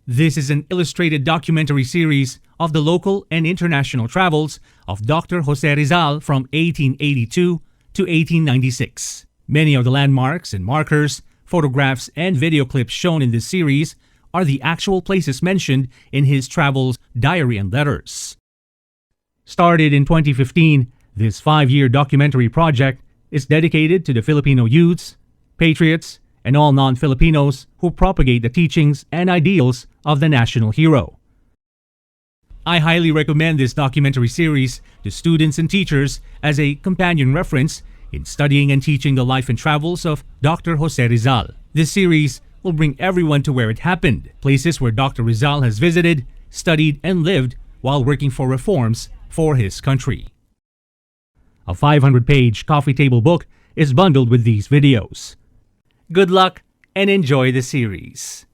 This is an illustrated documentary series of the local and international travels of Dr. Jose Rizal from 1882 to 1896. Many of the landmarks and markers, photographs, and video clips shown in this series are the actual places mentioned in his travels, diary, and letters. Started in 2015, this 5-year documentary project is dedicated to the Filipino youths, patriots, and all non-Filipinos who propagate the teachings and ideals of the national hero. I highly recommend this documentary series to students and teachers as a companion reference in studying and teaching the life and travels of Dr. Jose Rizal. This series will bring everyone to where it happened, places where Dr. Rizal has visited, studied, and lived while working for reforms for his country. A 500-page coffee table book is bundled with these videos. Good luck and enjoy the series.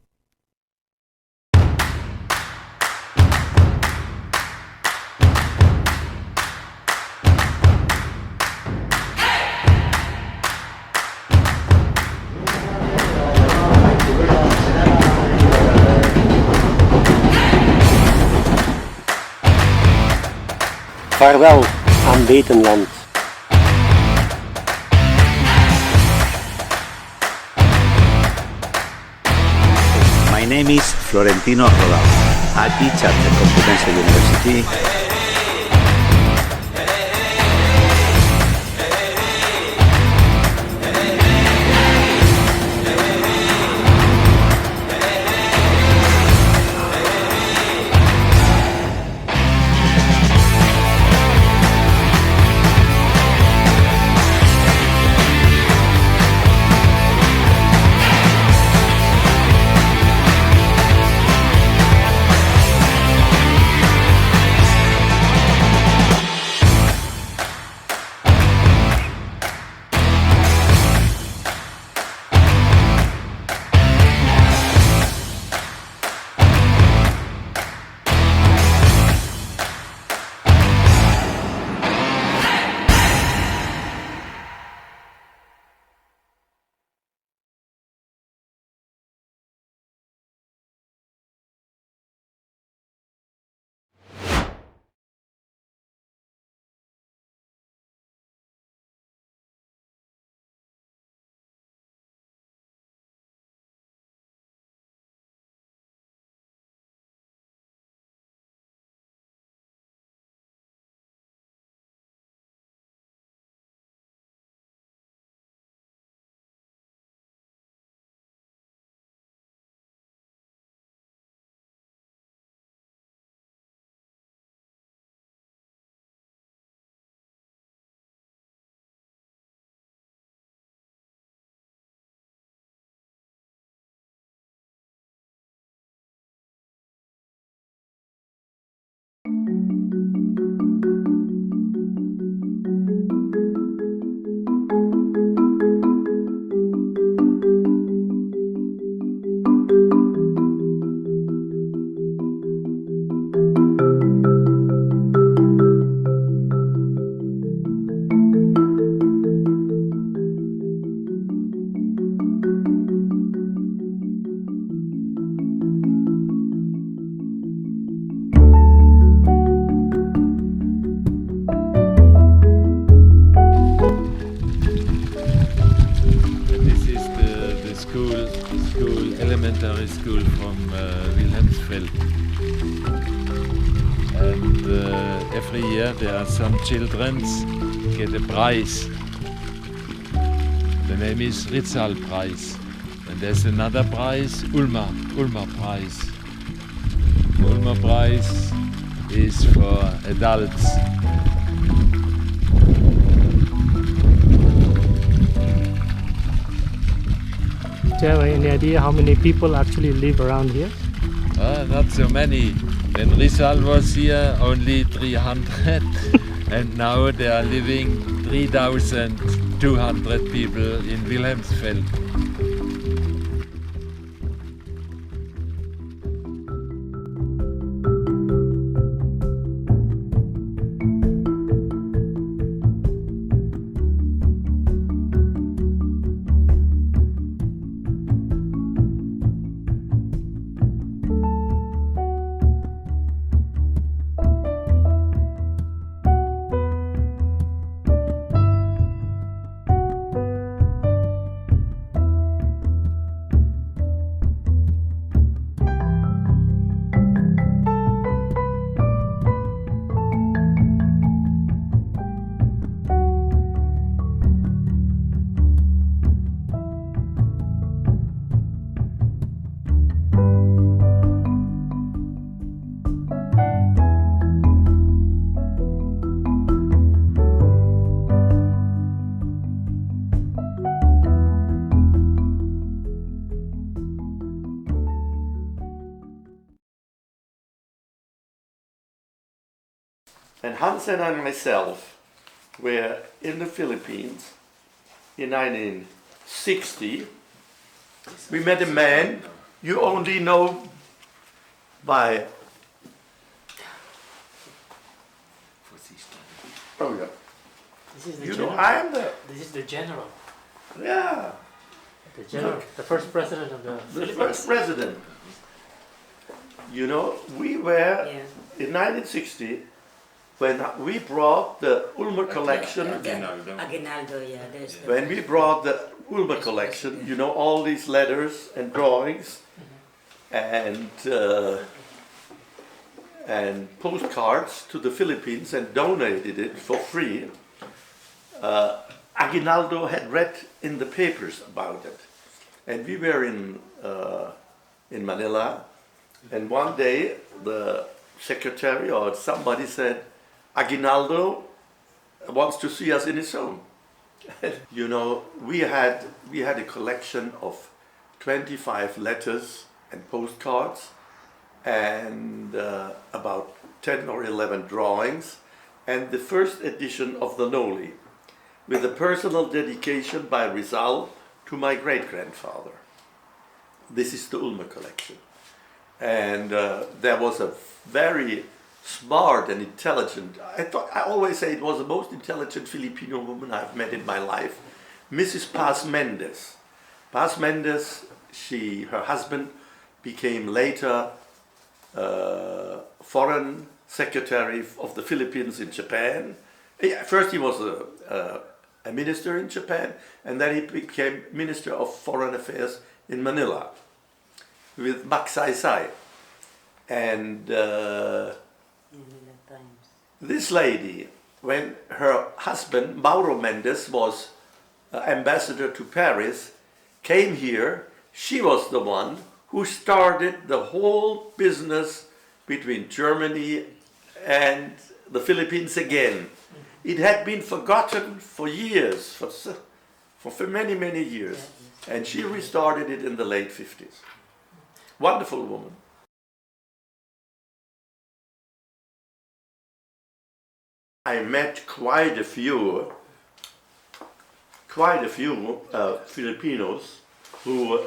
Vaarwel aan Betenland. My name is Florentino Rodal. I teach at the Complutense University. elementary school from Wilhelmsfeld, and every year there are some children get a prize. The name is Rizal prize, and there's another prize, Ullmer prize. Ullmer prize is for adults. you have any idea how many people actually live around here? Not so many. When Rizal was here, only 300, and now there are living 3,200 people in Wilhelmsfeld. And Hans and I myself were in the Philippines in 1960. We met a man you only know by... Oh yeah. This is the You general. know, I am the... This is the general. Yeah. The general. The first president of the The Philippines. first president. You know, we were in 1960 when we brought the Ullmer collection. Aguinaldo, yeah. There's the When we brought the Ullmer collection, you know, all these letters and drawings and postcards to the Philippines and donated it for free. Aguinaldo had read in the papers about it, and we were in Manila, and one day the secretary or somebody said, Aguinaldo wants to see us in his home. You know, we had a collection of 25 letters and postcards and about 10 or 11 drawings, and the first edition of the Noli, with a personal dedication by Rizal to my great-grandfather. This is the Ullmer collection. And there was a very smart and intelligent, I always say it was the most intelligent Filipino woman I've met in my life, Mrs. Paz Mendez. Paz Mendez, her husband became later foreign secretary of the Philippines in Japan. First he was a minister in Japan, and then he became Minister of Foreign Affairs in Manila with Magsaysay. And this lady, when her husband, Mauro Mendez, was ambassador to Paris, came here, she was the one who started the whole business between Germany and the Philippines again. It had been forgotten for years, for many, many years. And she restarted it in the late 50s. Wonderful woman. I met quite a few Filipinos who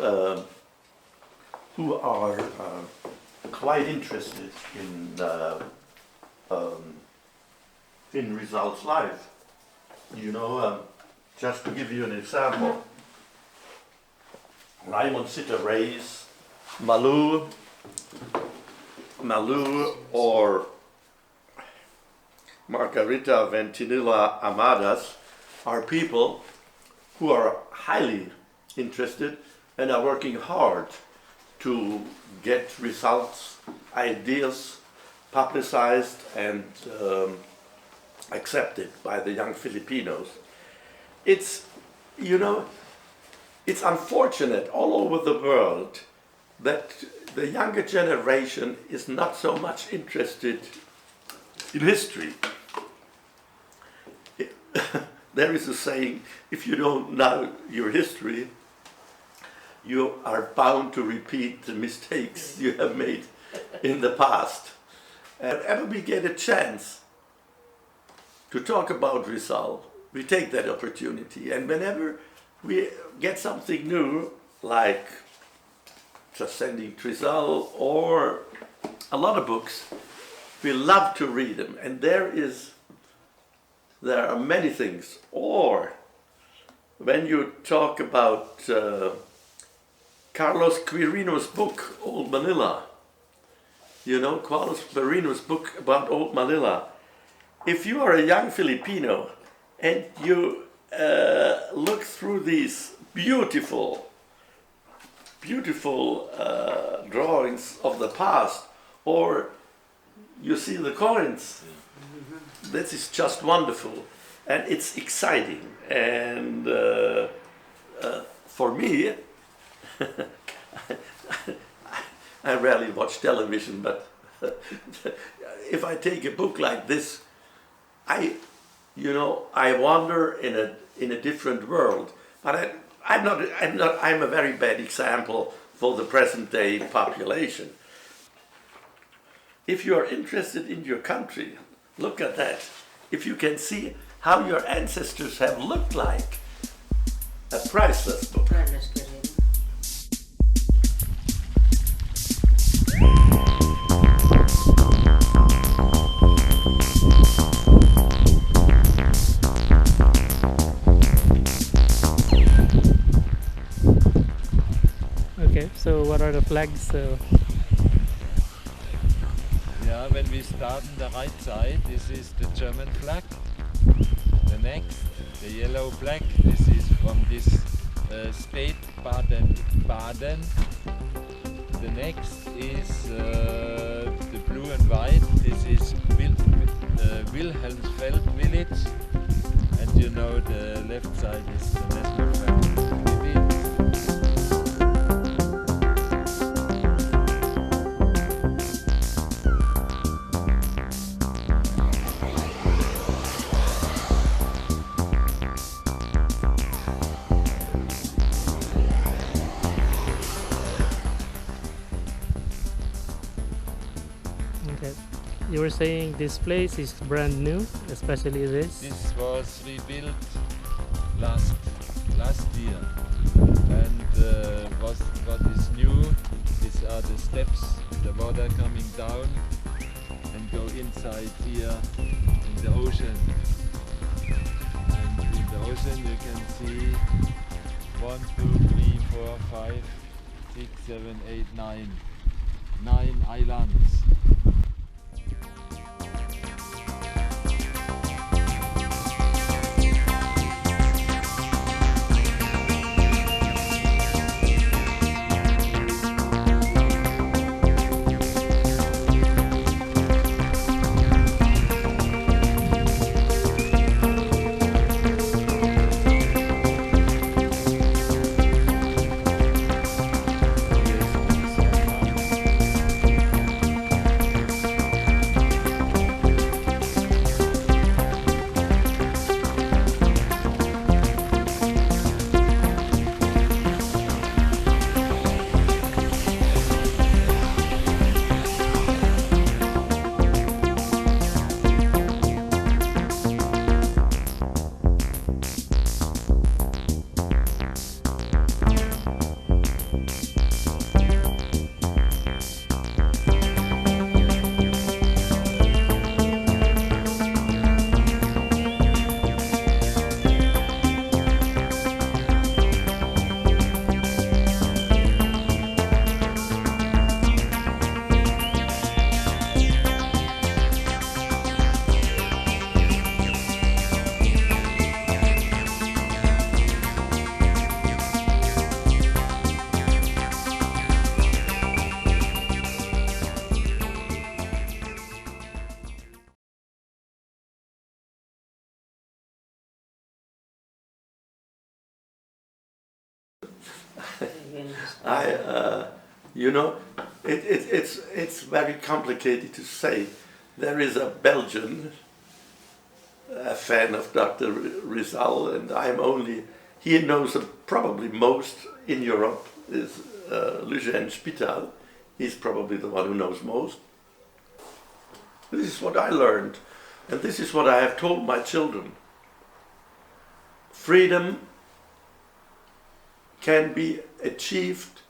are quite interested in Rizal's life. You know, just to give you an example, Raymond Sitter Reyes, Malu, or Margarita Ventinilla Amadas are people who are highly interested and are working hard to get results, ideas publicized and accepted by the young Filipinos. It's, you know, it's unfortunate all over the world that the younger generation is not so much interested in history. There is a saying, if you don't know your history, you are bound to repeat the mistakes you have made in the past. And whenever we get a chance to talk about Rizal, we take that opportunity. And whenever we get something new, like Transcending Rizal or a lot of books, we love to read them. And there are many things. Or when you talk about Carlos Quirino's book, Old Manila, you know, Carlos Quirino's book about Old Manila. If you are a young Filipino and you look through these beautiful drawings of the past, or you see the coins, this is just wonderful, and it's exciting. And for me, I rarely watch television, but if I take a book like this, I wander in a different world. But I'm a very bad example for the present day population. If you are interested in your country, look at that. If you can see how your ancestors have looked like, a priceless book. Okay, so what are the flags? Yeah, when we start on the right side, this is the German flag. The next, the yellow flag, this is from this state, Baden. The next is the blue and white. This is Wilhelmsfeld village. And you know the left side is the national flag. Okay, you were saying this place is brand new, especially this. This was rebuilt last year, and what is new, these are the steps, the water coming down and go inside here in the ocean. And in the ocean you can see 1, 2, 3, 4, 5, 6, 7, 8, 9 islands. It's very complicated to say. There is a Belgian, a fan of Dr. Rizal, and he knows probably most in Europe is Eugène Spital. He's probably the one who knows most. This is what I learned, and this is what I have told my children. Freedom can be achieved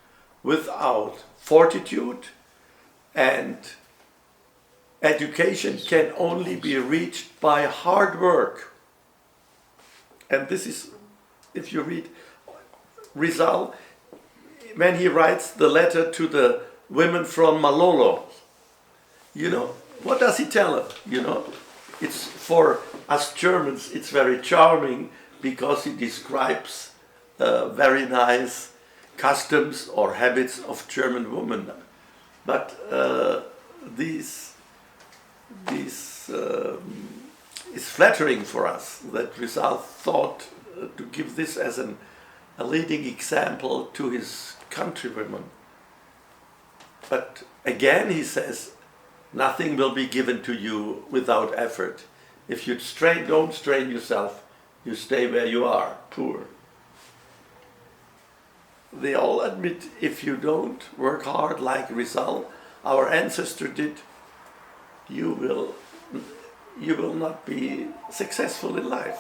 without fortitude, and education can only be reached by hard work. And this is, if you read Rizal, when he writes the letter to the women from Malolo, you know, what does he tell them? You know, it's for us Germans, it's very charming because he describes very nice customs or habits of German women. But these is flattering for us that Rizal thought to give this as a leading example to his countrywomen. But again, he says, nothing will be given to you without effort. If you don't strain yourself, you stay where you are, poor. They all admit if you don't work hard like Rizal, our ancestor did, you will not be successful in life.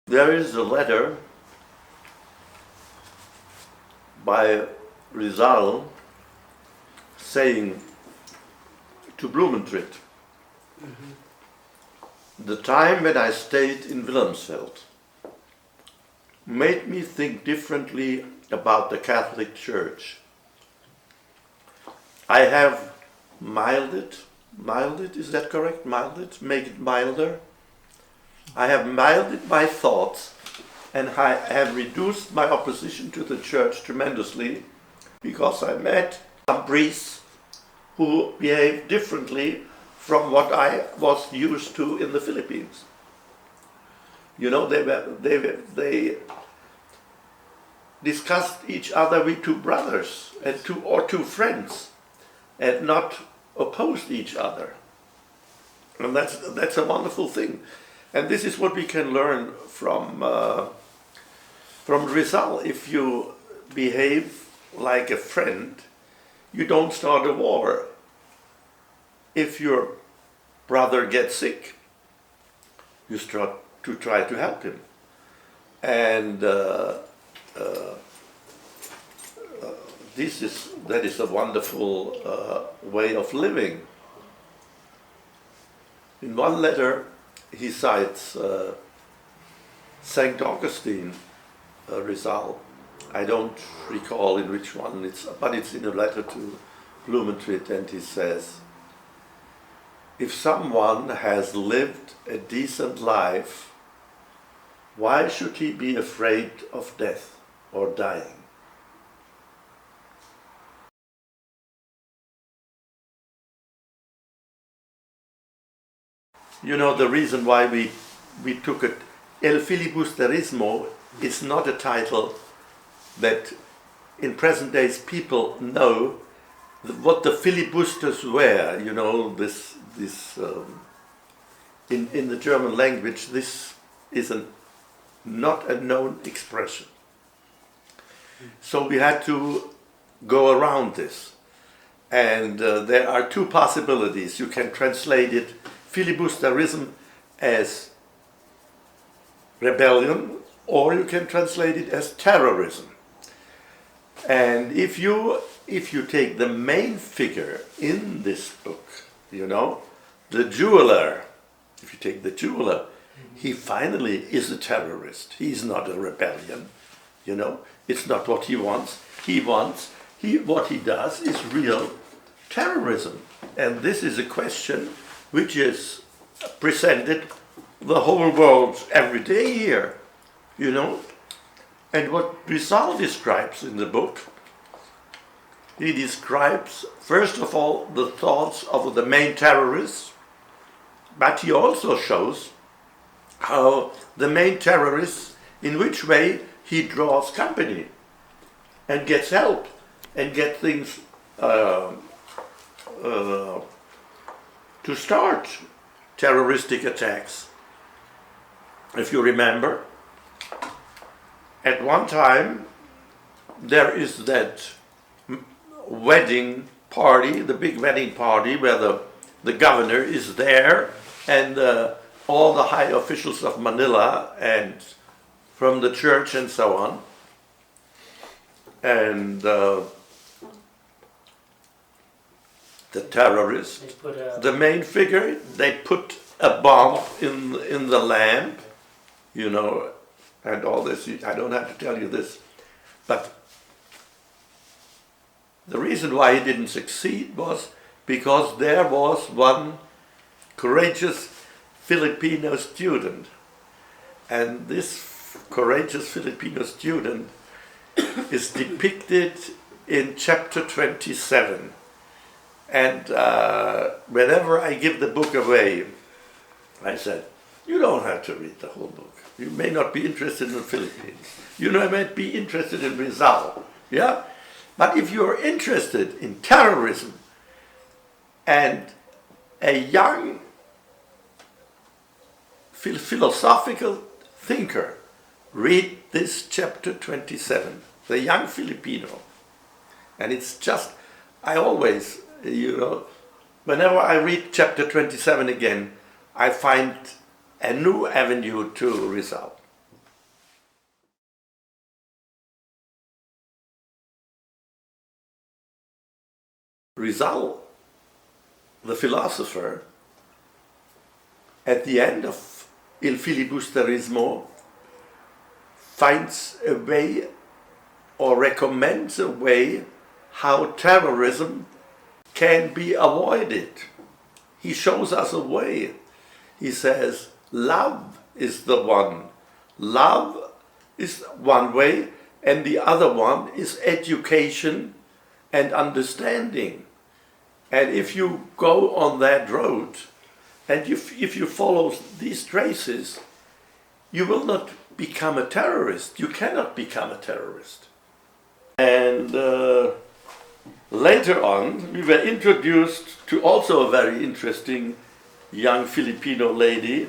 There is a letter by Rizal saying to Blumentritt, the time when I stayed in Wilhelmsfeld made me think differently about the Catholic Church. I have milded, is that correct? Milded, make it milder. I have milded my thoughts and I have reduced my opposition to the church tremendously because I met some priests who behaved differently from what I was used to in the Philippines. You know, they discussed each other with two brothers and two friends and not opposed each other. And that's a wonderful thing. And this is what we can learn from Rizal. If you behave like a friend, you don't start a war. If your brother gets sick, you start to try to help him. And that is a wonderful way of living. In one letter, he cites St. Augustine, Rizal. I don't recall in which one, but it's in a letter to Blumentritt, and he says, if someone has lived a decent life, why should he be afraid of death or dying? You know, the reason why we took it, El Filibusterismo, is not a title that in present days people know what the filibusters were. You know, this in the German language, this is not a known expression. So we had to go around this. And there are two possibilities. You can translate it, filibusterism, as rebellion, or you can translate it as terrorism. And if you take the main figure in this book, you know, the jeweler, if you take the jeweler, he finally is a terrorist. He's not a rebellion, you know. It's not what he wants. What he does is real terrorism. And this is a question which is presented the whole world every day here, you know. And what Rizal describes in the book, he describes, first of all, the thoughts of the main terrorists, but he also shows how the main terrorists, in which way he draws company and gets help and get things to start terroristic attacks. If you remember, at one time there is that wedding party, the big wedding party where the governor is there and all the high officials of Manila and from the church and so on. And the terrorists, the main figure, they put a bomb in the lamp, you know, and all this. I don't have to tell you this. But the reason why he didn't succeed was because there was one courageous Filipino student. And this courageous Filipino student is depicted in chapter 27. And whenever I give the book away, I said, you don't have to read the whole book. You may not be interested in the Philippines. You might be interested in Rizal. Yeah? But if you're interested in terrorism and a young philosophical thinker, read this chapter 27, the young Filipino. And it's just, I always, you know, whenever I read chapter 27 again, I find a new avenue to Rizal. Rizal, the philosopher, at the end of Il Filibusterismo, finds a way or recommends a way how terrorism can be avoided. He shows us a way. He says, love is the one. Love is one way, and the other one is education and understanding. And if you go on that road, and if you follow these traces, you will not become a terrorist. You cannot become a terrorist. And later on, we were introduced to also a very interesting young Filipino lady,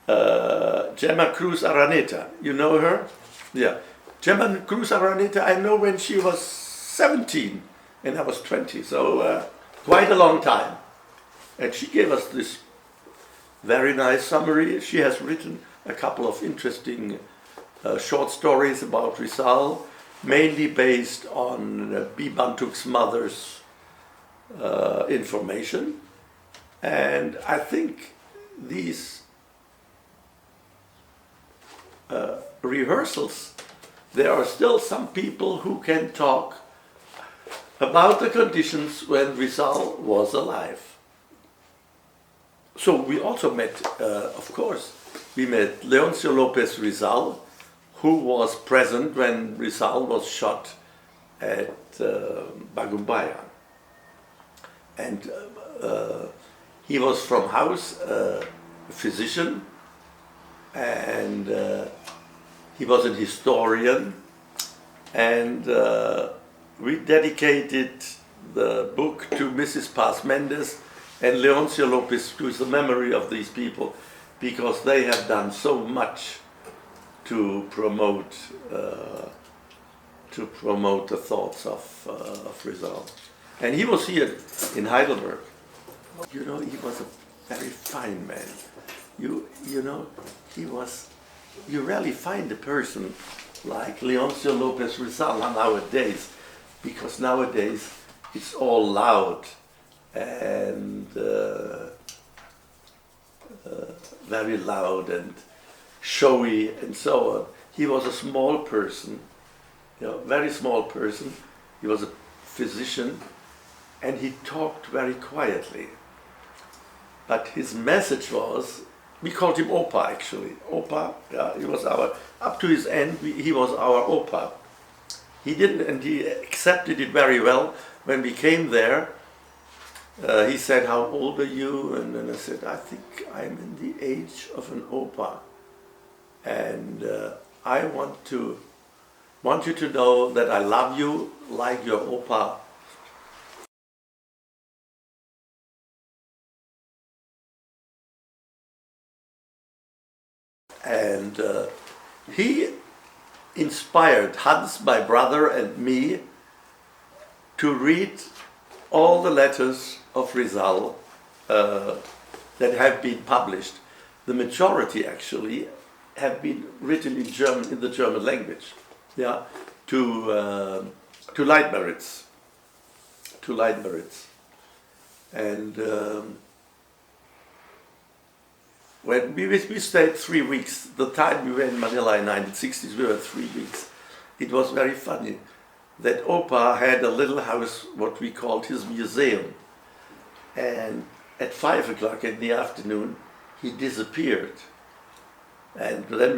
Gemma Cruz Araneta. You know her? Yeah. Gemma Cruz Araneta, I know when she was 17 and I was 20, so quite a long time. And she gave us this very nice summary. She has written a couple of interesting short stories about Rizal, mainly based on B. Bantuk's mother's information. And I think these rehearsals, there are still some people who can talk about the conditions when Rizal was alive. So we also met, of course, we met Leoncio Lopez Rizal, who was present when Rizal was shot at Bagumbayan. And he was from house, a physician, and he was an historian, and we dedicated the book to Mrs. Paz Mendez and Leoncio Lopez, to the memory of these people, because they have done so much to promote the thoughts of Rizal. And he was here in Heidelberg. You know, he was a very fine man. You know, you rarely find a person like Leoncio Lopez Rizal nowadays, because nowadays it's all loud and very loud and showy and so on. He was a small person, you know, very small person. He was a physician, and he talked very quietly. But his message was, we called him Opa actually. Opa, yeah, he was up to his end, he was our Opa. He didn't, and he accepted it very well. When we came there, he said, how old are you? And then I said, I think I'm in the age of an Opa. And I want you to know that I love you like your Opa. And he inspired Hans, my brother, and me to read all the letters of Rizal that have been published. The majority actually have been written in German, in the German language, yeah, to Leitmeritz, and when we stayed 3 weeks, the time we were in Manila in 1960s, we were 3 weeks. It was very funny that Opa had a little house, what we called his museum. And at 5 o'clock in the afternoon, he disappeared. And then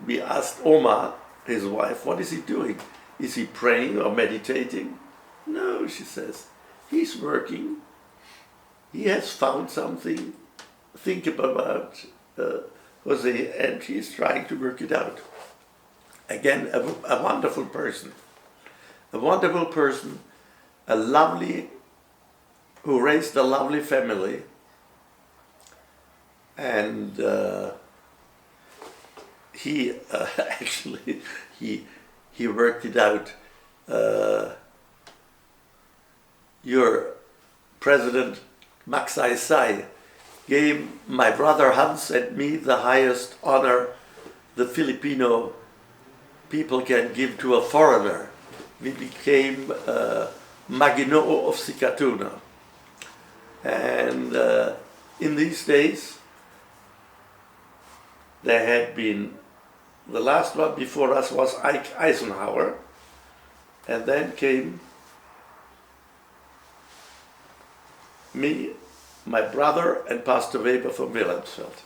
we asked Oma, his wife, what is he doing? Is he praying or meditating? No, she says, he's working. He has found something. Think about Jose, and he's trying to work it out. Again, a wonderful person. A wonderful person, who raised a lovely family, and he actually he worked it out. Your president Max Sai gave my brother Hans and me the highest honor the Filipino people can give to a foreigner. We became Maginoo of Sikatuna. And in these days, there had been, the last one before us was Ike Eisenhower, and then came me, my brother, and Pastor Weber from Wilhelmsfeld.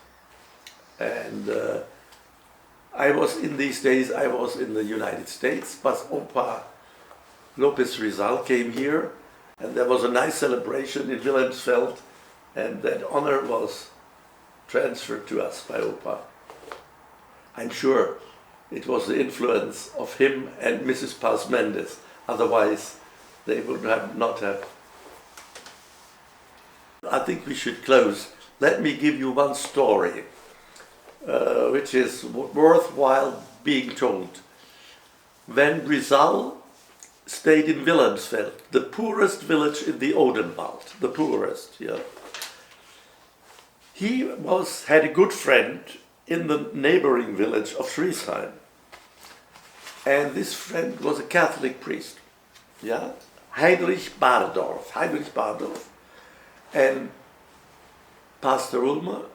And I was in these days, I was in the United States, but Opa Lopez Rizal came here, and there was a nice celebration in Wilhelmsfeld, and that honor was transferred to us by Opa. I'm sure it was the influence of him and Mrs. Paz Mendez, otherwise they would not have. I think we should close. Let me give you one story, which is worthwhile being told. When Rizal stayed in Wilhelmsfeld, the poorest village in the Odenwald, the poorest, yeah. He had a good friend in the neighboring village of Rizal. And this friend was a Catholic priest, yeah, Heinrich Bardorf. And Pastor Ullmer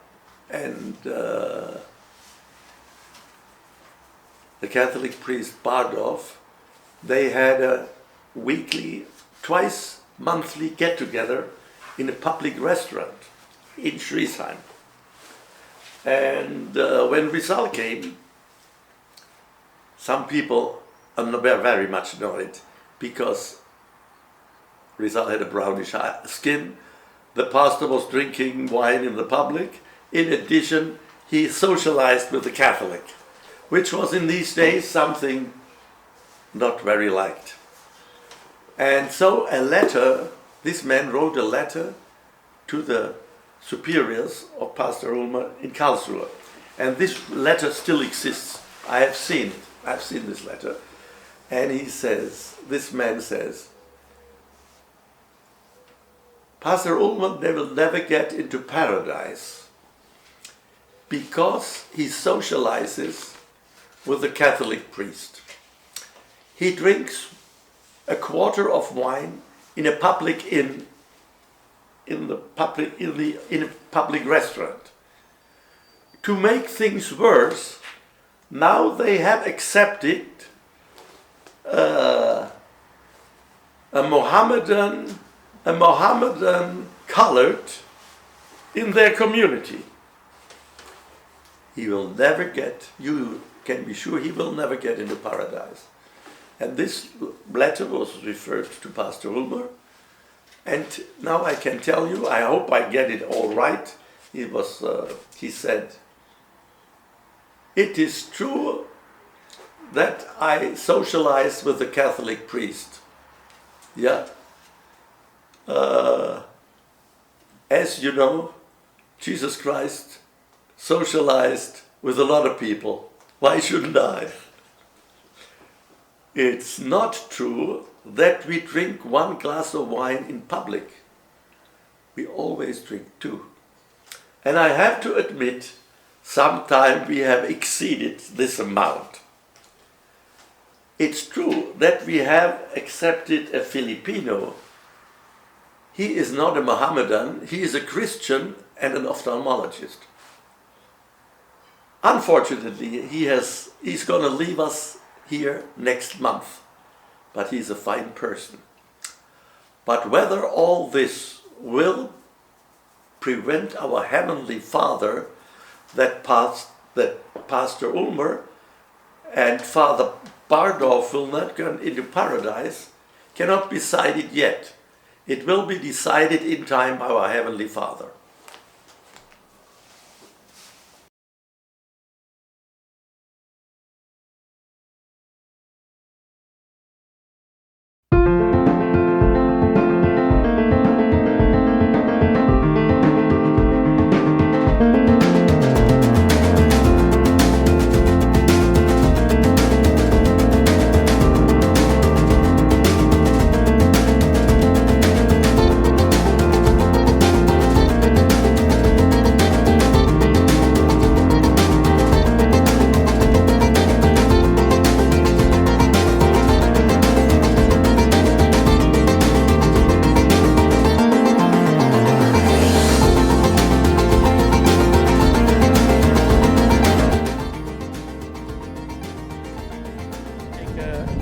and the Catholic priest Bardorf, they had a weekly, twice monthly get-together in a public restaurant in Schriesheim. And when Rizal came, some people were very much annoyed because Rizal had a brownish skin. The pastor was drinking wine in the public. In addition, he socialized with the Catholic, which was in these days something not very liked. And so this man wrote a letter to the superiors of Pastor Ullmer in Karlsruhe. And this letter still exists. I have seen it. I've seen this letter. And this man says, Pastor Ullmer will never get into paradise because he socializes with a Catholic priest. He drinks a quarter of wine in a public inn, in a public restaurant. To make things worse, now they have accepted a Mohammedan colored in their community. You can be sure he will never get into paradise. And this letter was referred to Pastor Ullmer. And now I can tell you, I hope I get it all right. He said, it is true that I socialized with a Catholic priest. Yeah. As you know, Jesus Christ socialized with a lot of people. Why shouldn't I? It's not true that we drink one glass of wine in public. We always drink two. And I have to admit, sometimes we have exceeded this amount. It's true that we have accepted a Filipino. He is not a Mohammedan, he is a Christian and an ophthalmologist. Unfortunately, he's going to leave us here next month, but he's a fine person. But whether all this will prevent our Heavenly Father that Pastor Ullmer and Father Bardorf will not go into paradise cannot be decided yet. It will be decided in time by our Heavenly Father.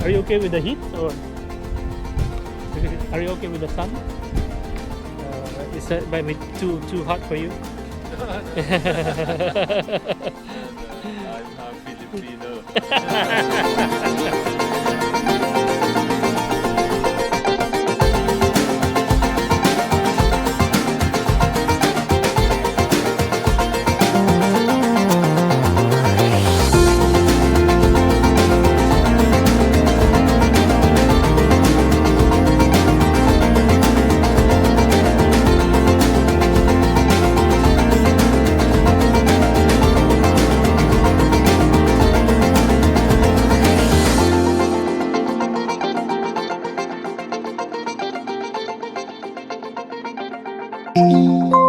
Are you okay with the heat, or are you okay with the sun? Is that maybe too hot for you? I'm Filipino. Thank you.